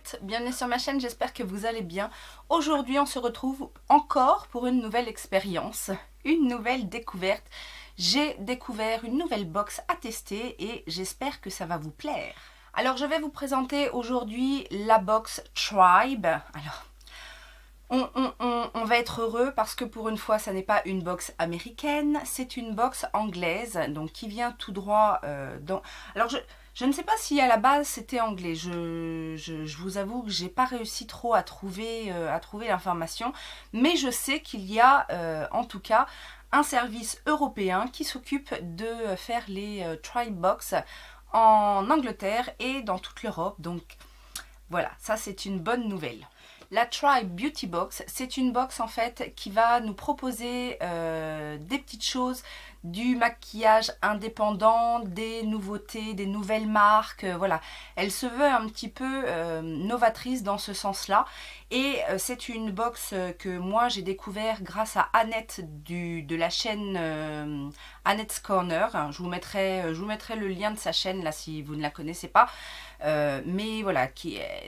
êtes, bienvenue sur ma chaîne, j'espère que vous allez bien. Aujourd'hui on se retrouve encore pour une nouvelle expérience, une nouvelle découverte. J'ai découvert une nouvelle box à tester et j'espère que ça va vous plaire. Alors je vais vous présenter aujourd'hui la box Tribe. Alors on va être heureux parce que pour une fois, ça n'est pas une box américaine, c'est une box anglaise, donc qui vient tout droit dans... Alors je ne sais pas si à la base c'était anglais, je vous avoue que j'ai pas réussi trop à trouver l'information, mais je sais qu'il y a en tout cas un service européen qui s'occupe de faire les Tribe Box en Angleterre et dans toute l'Europe, donc voilà, ça c'est une bonne nouvelle. La Tribe Beauty Box, c'est une box en fait qui va nous proposer des petites choses, du maquillage indépendant, des nouveautés, des nouvelles marques, voilà. Elle se veut un petit peu novatrice dans ce sens-là. Et c'est une box que moi j'ai découvert grâce à Annette de la chaîne Annette's Corner. Je vous mettrai le lien de sa chaîne là si vous ne la connaissez pas. Mais voilà,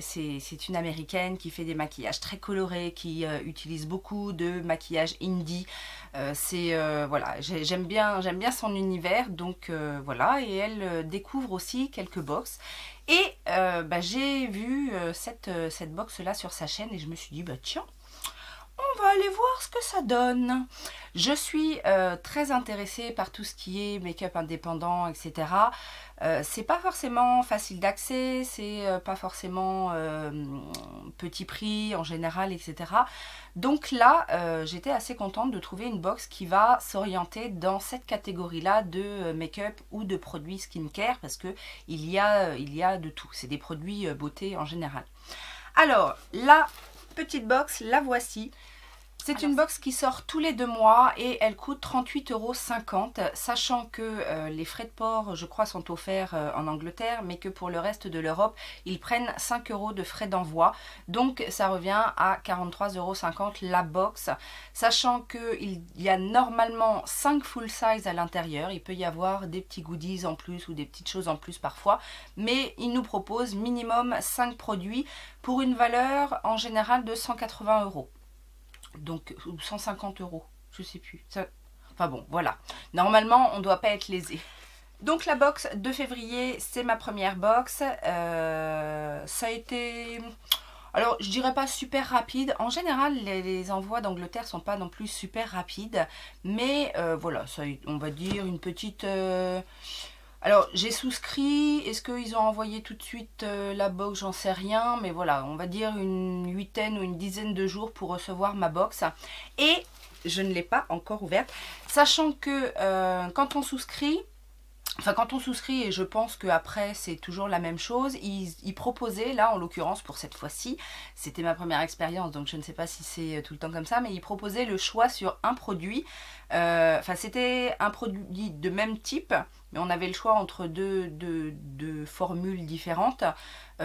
c'est une américaine qui fait des maquillages très colorés, qui utilise beaucoup de maquillage indie. Voilà, j'aime bien son univers, donc voilà, et elle découvre aussi quelques box. Et j'ai vu cette box là sur sa chaîne et je me suis dit bah tiens, on va aller voir ce que ça donne. Je suis très intéressée par tout ce qui est make-up indépendant, etc. C'est pas forcément facile d'accès, c'est pas forcément petit prix en général, etc. Donc là, j'étais assez contente de trouver une box qui va s'orienter dans cette catégorie-là de make-up ou de produits skincare, parce que il y a de tout. C'est des produits beauté en général. Alors, la petite box, la voici. C'est une box qui sort tous les 2 mois et elle coûte 38,50 €, sachant que les frais de port, je crois, sont offerts en Angleterre, mais que pour le reste de l'Europe, ils prennent 5 € de frais d'envoi. Donc ça revient à 43,50 € la box, sachant qu'il y a normalement 5 full size à l'intérieur. Il peut y avoir des petits goodies en plus ou des petites choses en plus parfois, mais ils nous proposent minimum 5 produits pour une valeur en général de 180 €. Donc 150 €, je sais plus. Enfin bon, voilà. Normalement, on ne doit pas être lésé. Donc la box de février, c'est ma première box. Ça a été... Alors, je dirais pas super rapide. En général, les envois d'Angleterre sont pas non plus super rapides. Mais voilà, ça, on va dire une petite... Alors, j'ai souscrit. Est-ce qu'ils ont envoyé tout de suite la box? J'en sais rien. Mais voilà, on va dire une 8aine ou une 10aine de jours pour recevoir ma box. Et je ne l'ai pas encore ouverte. Sachant que quand on souscrit... Enfin, quand on souscrit, et je pense qu'après c'est toujours la même chose, ils proposaient, là en l'occurrence pour cette fois-ci, c'était ma première expérience, donc je ne sais pas si c'est tout le temps comme ça, mais ils proposaient le choix sur un produit. Enfin, c'était un produit de même type, mais on avait le choix entre deux formules différentes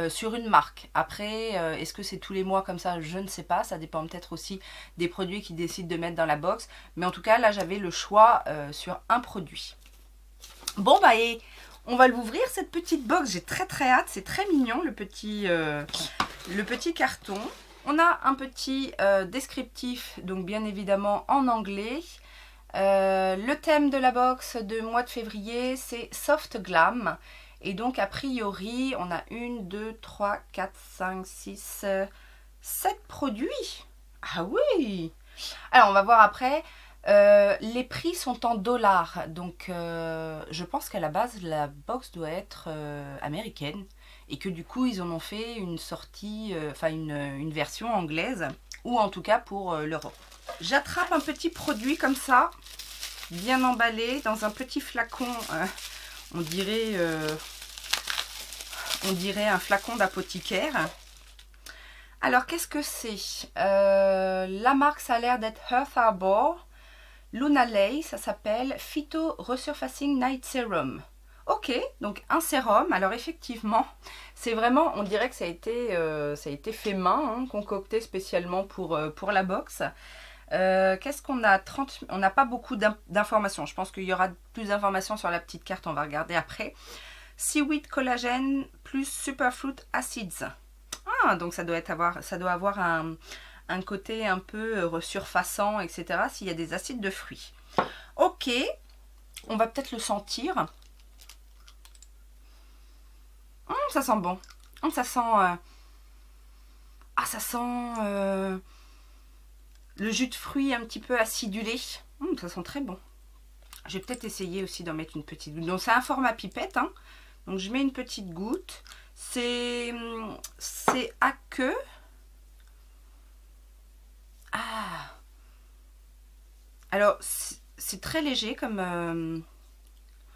sur une marque. Après, est-ce que c'est tous les mois comme ça? Je ne sais pas, ça dépend peut-être aussi des produits qu'ils décident de mettre dans la box. Mais en tout cas, là j'avais le choix sur un produit. Bon bah et on va l'ouvrir cette petite box, j'ai très hâte, c'est très mignon le petit carton. On a un petit descriptif, donc bien évidemment en anglais. Le thème de la box de mois de février, c'est Soft Glam. Et donc a priori, on a 1, 2, 3, 4, 5, 6, 7 produits. Ah oui! Alors on va voir après. Les prix sont en dollars, donc je pense qu'à la base la box doit être américaine et que du coup ils en ont fait une sortie, enfin une version anglaise, ou en tout cas pour l'Europe. J'attrape un petit produit comme ça, bien emballé dans un petit flacon, on dirait un flacon d'apothicaire. Alors qu'est-ce que c'est? La marque, ça a l'air d'être Earth Harbor. Lunalei, ça s'appelle Phyto Resurfacing Night Serum. Ok, donc un sérum. Alors effectivement, c'est vraiment, on dirait que ça a été fait main, hein, concocté spécialement pour la box. Qu'est-ce qu'on a? On n'a pas beaucoup d'informations. Je pense qu'il y aura plus d'informations sur la petite carte, on va regarder après. Seaweed Collagen plus Superfruit Acids. Ah, donc ça doit avoir un côté un peu surfaçant, etc. s'il y a des acides de fruits. Ok, on va peut-être le sentir. Ça sent bon. Ça sent... ça sent le jus de fruits un petit peu acidulé. Ça sent très bon. Je vais peut-être essayer aussi d'en mettre une petite goutte. Donc c'est un format pipette, hein. Donc je mets une petite goutte. C'est aqueux. Ah. Alors c'est très léger comme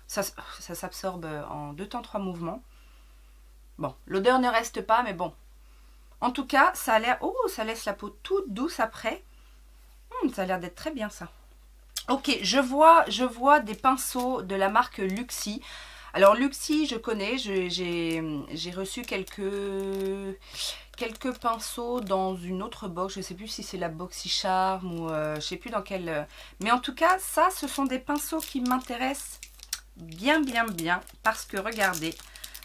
ça s'absorbe en 2 temps 3 mouvements. Bon, l'odeur ne reste pas, mais bon. En tout cas, ça a l'air... Oh, ça laisse la peau toute douce après. Ça a l'air d'être très bien ça. Ok, je vois des pinceaux de la marque Luxi. Alors Luxi, je connais, j'ai reçu quelques pinceaux dans une autre box. Je ne sais plus si c'est la BoxyCharm ou je ne sais plus dans quelle... Mais en tout cas, ça, ce sont des pinceaux qui m'intéressent bien, parce que regardez,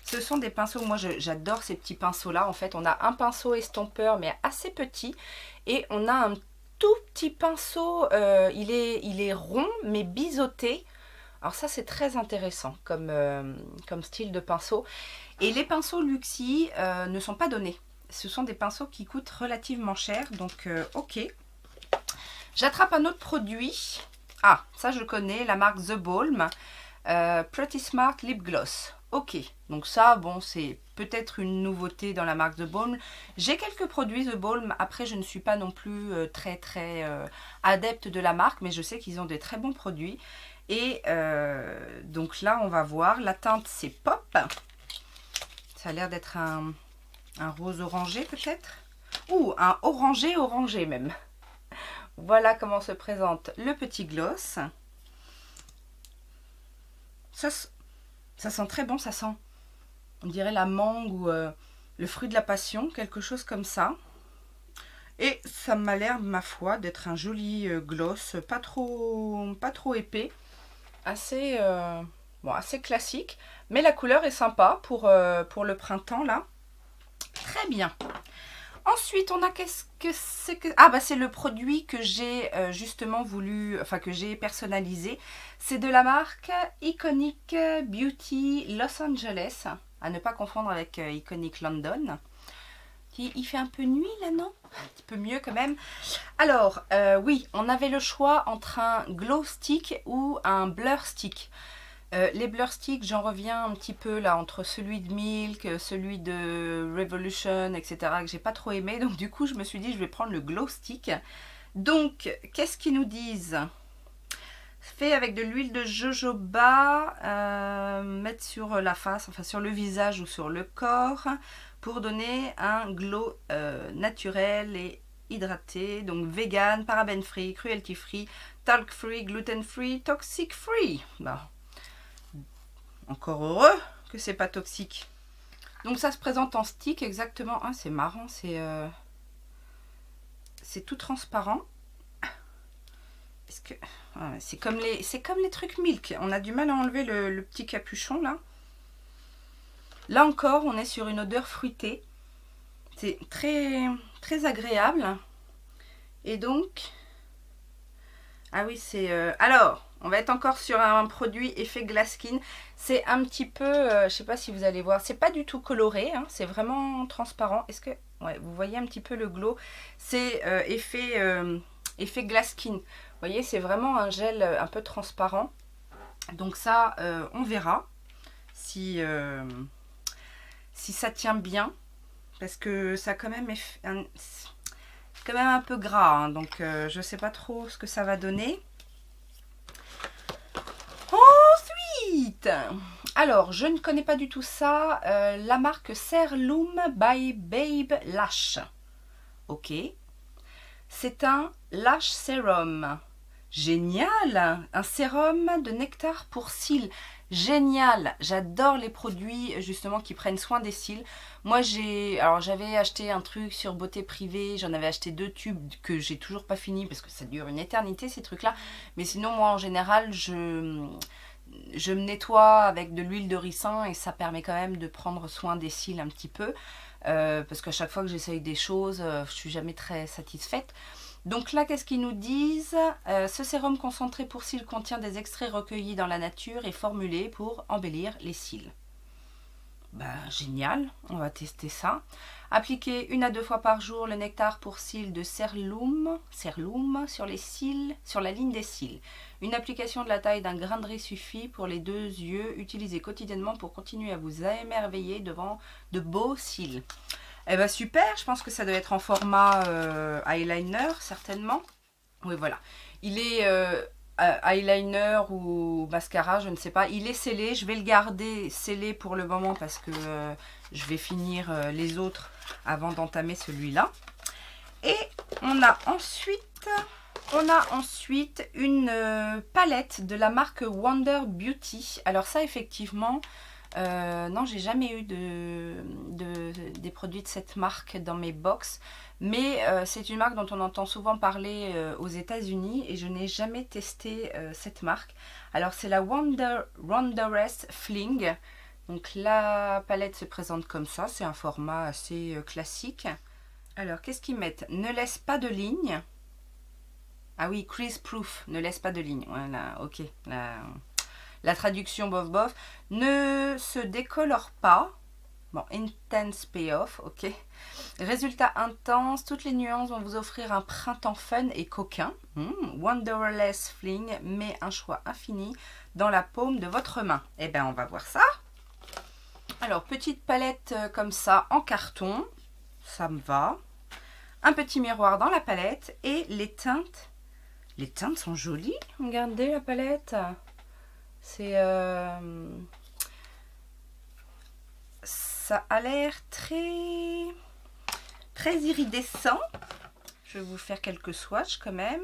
ce sont des pinceaux, moi j'adore ces petits pinceaux là. En fait, on a un pinceau estompeur mais assez petit et on a un tout petit pinceau, il est rond mais biseauté. Alors ça c'est très intéressant comme style de pinceau. Et les pinceaux Luxi ne sont pas donnés. Ce sont des pinceaux qui coûtent relativement cher. Donc ok. J'attrape un autre produit. Ah, ça je connais, la marque The Balm. Pretty Smart Lip Gloss. Ok, donc ça, bon, c'est peut-être une nouveauté dans la marque The Balm. J'ai quelques produits The Balm. Après, je ne suis pas non plus très adepte de la marque, mais je sais qu'ils ont des très bons produits. Et donc là, on va voir. La teinte, c'est Pop. Ça a l'air d'être un rose orangé peut-être. Ou un orangé même. Voilà comment se présente le petit gloss. Ça sent très bon, ça sent, on dirait la mangue ou le fruit de la passion, quelque chose comme ça. Et ça m'a l'air, ma foi, d'être un joli gloss, pas trop épais, assez classique. Mais la couleur est sympa pour le printemps, là. Très bien. Ensuite, on a qu'est-ce que c'est que... Ah, bah c'est le produit que j'ai justement voulu... Enfin, que j'ai personnalisé. C'est de la marque Iconic Beauty Los Angeles. À ne pas confondre avec Iconic London. Il fait un peu nuit, là, non? Un petit peu mieux, quand même. Alors, oui, on avait le choix entre un Glow Stick ou un Blur Stick. Les Blur Sticks, j'en reviens un petit peu là entre celui de Milk, celui de Revolution, etc. que j'ai pas trop aimé. Donc du coup, je me suis dit, je vais prendre le Glow Stick. Donc, qu'est-ce qu'ils nous disent? Fait avec de l'huile de jojoba, mettre sur la face, enfin sur le visage ou sur le corps, pour donner un glow naturel et hydraté. Donc vegan, paraben free, cruelty free, talc free, gluten free, toxic free. Bon. Encore heureux que c'est pas toxique. Donc ça se présente en stick exactement. Ah, c'est marrant, c'est tout transparent. Parce que c'est comme les trucs Milk. On a du mal à enlever le petit capuchon là. Là encore, on est sur une odeur fruitée. C'est très agréable. Et donc, ah oui, c'est... alors, on va être encore sur un produit effet glass skin. C'est un petit peu, je sais pas si vous allez voir, c'est pas du tout coloré, hein, c'est vraiment transparent. Est-ce que, ouais, vous voyez un petit peu le glow? C'est effet glass skin. Vous voyez, c'est vraiment un gel un peu transparent. Donc ça, on verra si ça tient bien. Parce que ça a quand même un peu gras, hein, donc je sais pas trop ce que ça va donner. Ensuite, alors je ne connais pas du tout ça, la marque Ceirloom by Babe Lash. Ok, c'est un lash sérum. Génial, un sérum de nectar pour cils. Génial, j'adore les produits justement qui prennent soin des cils. Moi j'avais acheté un truc sur Beauté Privée, j'en avais acheté 2 tubes que j'ai toujours pas fini parce que ça dure une éternité ces trucs là. Mais sinon moi en général je me nettoie avec de l'huile de ricin et ça permet quand même de prendre soin des cils un petit peu. parce qu'à chaque fois que j'essaye des choses, je suis jamais très satisfaite. Donc là, qu'est-ce qu'ils nous disent? Ce sérum concentré pour cils contient des extraits recueillis dans la nature et formulés pour embellir les cils. Bah, génial, on va tester ça. Appliquer 1 à 2 fois par jour le nectar pour cils de Ceirloom sur les cils, sur la ligne des cils. Une application de la taille d'un grain de riz suffit pour les 2 yeux. Utilisez quotidiennement pour continuer à vous émerveiller devant de beaux cils. Eh ben super, je pense que ça doit être en format eyeliner certainement. Oui, voilà. Il est eyeliner ou mascara, je ne sais pas. Il est scellé, je vais le garder scellé pour le moment parce que je vais finir les autres avant d'entamer celui-là. Et on a ensuite une palette de la marque Wonder Beauty. Alors ça, effectivement, non, j'ai jamais eu des produits de cette marque dans mes box. Mais c'est une marque dont on entend souvent parler aux États-Unis et je n'ai jamais testé cette marque. Alors c'est la Wondrous Fling. Donc la palette se présente comme ça, c'est un format assez classique. Alors qu'est-ce qu'ils mettent? Ne laisse pas de ligne. Ah oui, crease proof, ne laisse pas de ligne. Voilà, ok. La traduction bof bof. Ne se décolore pas. Bon, intense payoff, ok. Résultat intense, toutes les nuances vont vous offrir un printemps fun et coquin. Wonderless Fling met un choix infini dans la paume de votre main. Eh bien, on va voir ça. Alors, petite palette comme ça en carton, ça me va. Un petit miroir dans la palette et les teintes. Les teintes sont jolies. Regardez la palette. C'est... ça a l'air très iridescent. Je vais vous faire quelques swatchs quand même.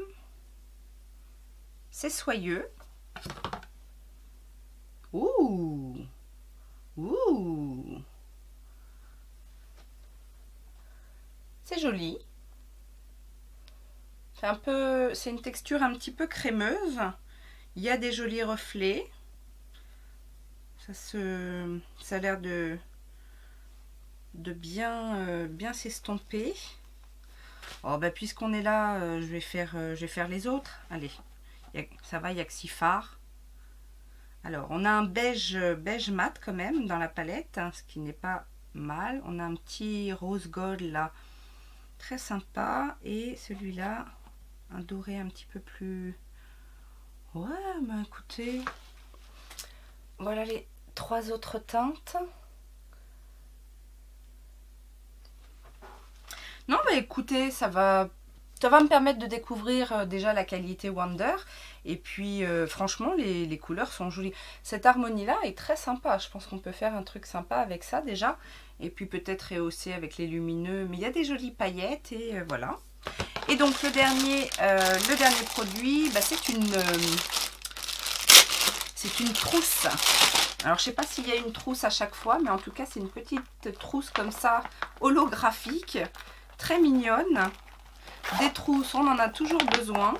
C'est soyeux. Ouh. Ouh. C'est joli. C'est une texture un petit peu crémeuse. Il y a des jolis reflets. Ça a l'air de bien s'estomper. Oh, bah, puisqu'on est là, je vais faire les autres. Allez, ça va, il y a que 6 fards. Alors, on a un beige mat quand même dans la palette, hein, ce qui n'est pas mal. On a un petit rose gold là, très sympa. Et celui-là, un doré un petit peu plus... Ouais, bah écoutez, voilà les 3 autres teintes. Non, bah écoutez, ça va me permettre de découvrir déjà la qualité Wonder. Et puis, franchement, les couleurs sont jolies. Cette harmonie-là est très sympa. Je pense qu'on peut faire un truc sympa avec ça déjà. Et puis peut-être rehausser avec les lumineux. Mais il y a des jolies paillettes et voilà. Et donc, le dernier produit, bah, c'est une trousse. Alors, je sais pas s'il y a une trousse à chaque fois, mais en tout cas, c'est une petite trousse comme ça, holographique. Très mignonne. Des trousses, on en a toujours besoin.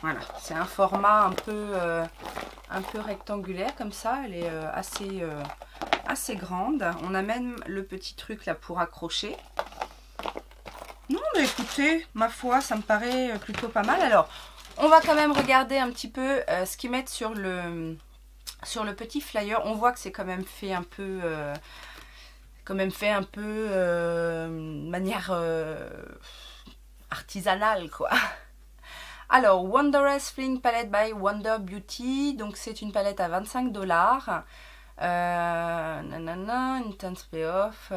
Voilà, c'est un format un peu rectangulaire comme ça. Elle est assez grande. On a même le petit truc là pour accrocher. Non, mais écoutez, ma foi, ça me paraît plutôt pas mal. Alors, on va quand même regarder un petit peu ce qu'ils mettent sur le petit flyer. On voit que c'est quand même fait un peu... de manière artisanale, quoi. Alors, Wondrous Fling Palette by Wonder Beauty. Donc, c'est une palette à 25 $. Intense Payoff.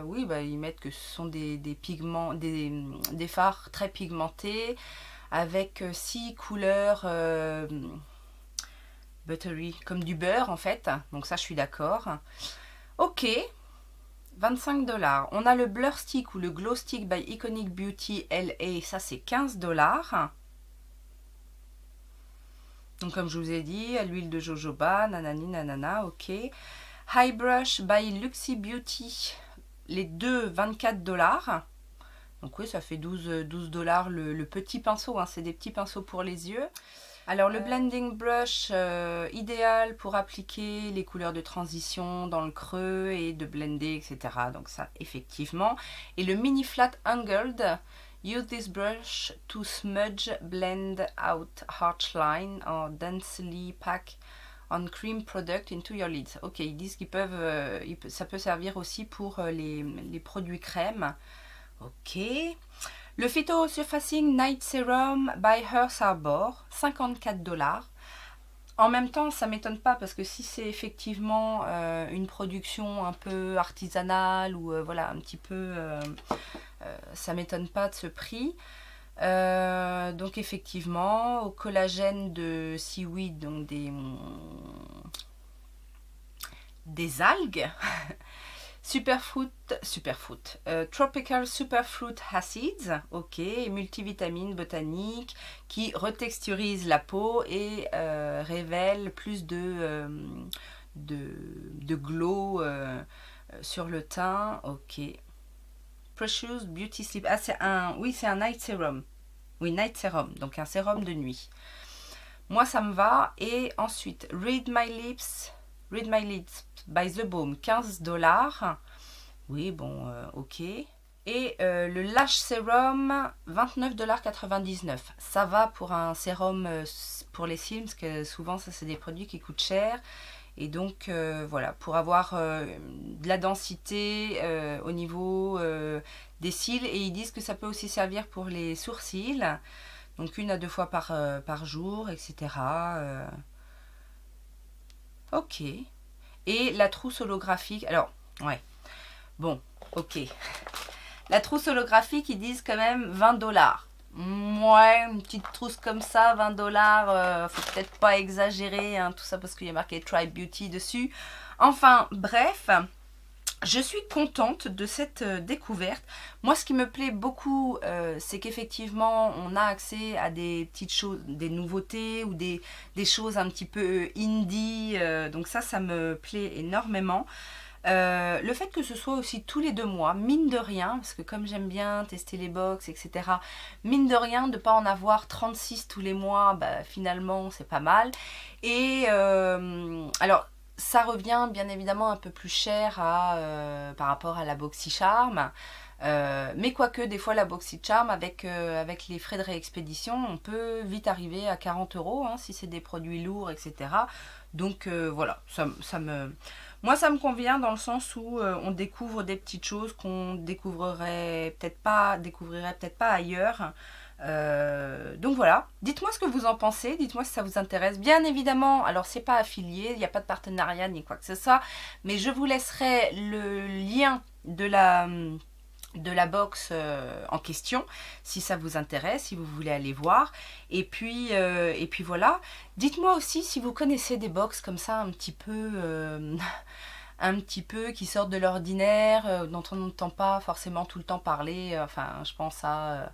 Oui, bah, ils mettent que ce sont des pigments, des fards très pigmentés avec 6 couleurs buttery, comme du beurre en fait. Donc, ça, je suis d'accord. Ok. 25 $. On a le Blur Stick ou le Glow Stick by Iconic Beauty LA. Ça, c'est 15 $. Donc, comme je vous ai dit, à l'huile de jojoba, nanani, nanana, ok. High Brush by Luxy Beauty. Les deux, 24 $. Donc, oui, ça fait 12 $ le petit pinceau. Hein, c'est des petits pinceaux pour les yeux. Alors le blending brush, idéal pour appliquer les couleurs de transition dans le creux et de blender, etc. Donc ça, effectivement. Et le mini flat angled, use this brush to smudge, blend out harsh line or densely pack on cream product into your lids. Ok, ils disent qu'ils peuvent, ça peut servir aussi pour les produits crème. Ok. Le Phyto Surfacing Night Serum by Earth Harbor, 54 $. En même temps, ça m'étonne pas parce que si c'est effectivement une production un peu artisanale ou voilà, un petit peu, ça m'étonne pas de ce prix. Donc effectivement, au collagène de seaweed, donc des algues. Tropical Superfruit Acids, ok, multivitamines botaniques qui retexturisent la peau et révèlent plus de glow sur le teint, ok. Precious Beauty Sleep, ah c'est un night serum, oui night serum, donc un sérum de nuit. Moi ça me va. Et ensuite Read My Lips by The Balm, 15 $. Oui, bon, ok. Et le Lash Serum, 29,99 $. Ça va pour un sérum pour les cils, parce que souvent, ça, c'est des produits qui coûtent cher. Et donc, voilà, pour avoir de la densité au niveau des cils. Et ils disent que ça peut aussi servir pour les sourcils. Donc, 1 à 2 fois par jour, etc. Ok. Et la trousse holographique. Alors, ouais. Bon, ok. La trousse holographique, ils disent quand même 20 $. Ouais, une petite trousse comme ça, 20 $. Faut peut-être pas exagérer, hein, tout ça parce qu'il y a marqué Try Beauty dessus. Enfin, bref. Je suis contente de cette découverte. Moi, ce qui me plaît beaucoup, c'est qu'effectivement, on a accès à des petites choses, des nouveautés ou des choses un petit peu indie. Donc ça me plaît énormément. Le fait que ce soit aussi tous les 2 mois, mine de rien, parce que comme j'aime bien tester les box, etc., mine de rien, de ne pas en avoir 36 tous les mois, bah, finalement, c'est pas mal. Et alors, ça revient bien évidemment un peu plus cher par rapport à la BoxyCharm. Mais quoique des fois la BoxyCharm avec les frais de réexpédition, on peut vite arriver à 40 € hein, si c'est des produits lourds, etc. Donc voilà, moi ça me convient dans le sens où on découvre des petites choses qu'on découvrirait peut-être pas ailleurs. Donc voilà, dites-moi ce que vous en pensez, dites-moi si ça vous intéresse. Bien évidemment, alors c'est pas affilié, il n'y a pas de partenariat ni quoi que ce soit, mais je vous laisserai le lien de la box en question si ça vous intéresse, si vous voulez aller voir. Et puis voilà, dites-moi aussi si vous connaissez des box comme ça un petit peu qui sortent de l'ordinaire, dont on n'entend pas forcément tout le temps parler. Enfin, je pense à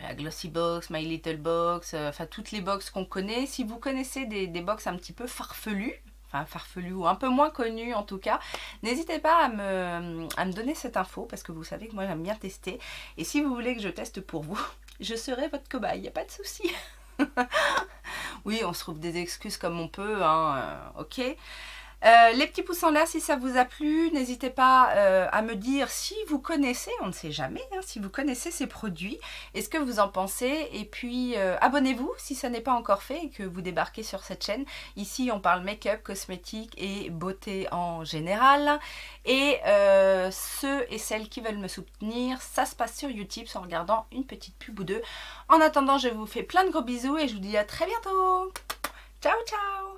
la Glossy Box, My Little Box, enfin toutes les box qu'on connaît. Si vous connaissez des box un petit peu farfelues, enfin farfelues ou un peu moins connues en tout cas, n'hésitez pas à me donner cette info, parce que vous savez que moi j'aime bien tester. Et si vous voulez que je teste pour vous, je serai votre cobaye, il n'y a pas de souci. Oui, on se trouve des excuses comme on peut, hein, ok. Les petits pouces en l'air si ça vous a plu, n'hésitez pas à me dire si vous connaissez, on ne sait jamais, hein, si vous connaissez ces produits, et ce que vous en pensez. Et puis abonnez-vous si ça n'est pas encore fait et que vous débarquez sur cette chaîne. Ici on parle make-up, cosmétique et beauté en général. Et ceux et celles qui veulent me soutenir, ça se passe sur YouTube en regardant une petite pub ou deux. En attendant, je vous fais plein de gros bisous et je vous dis à très bientôt. Ciao ciao.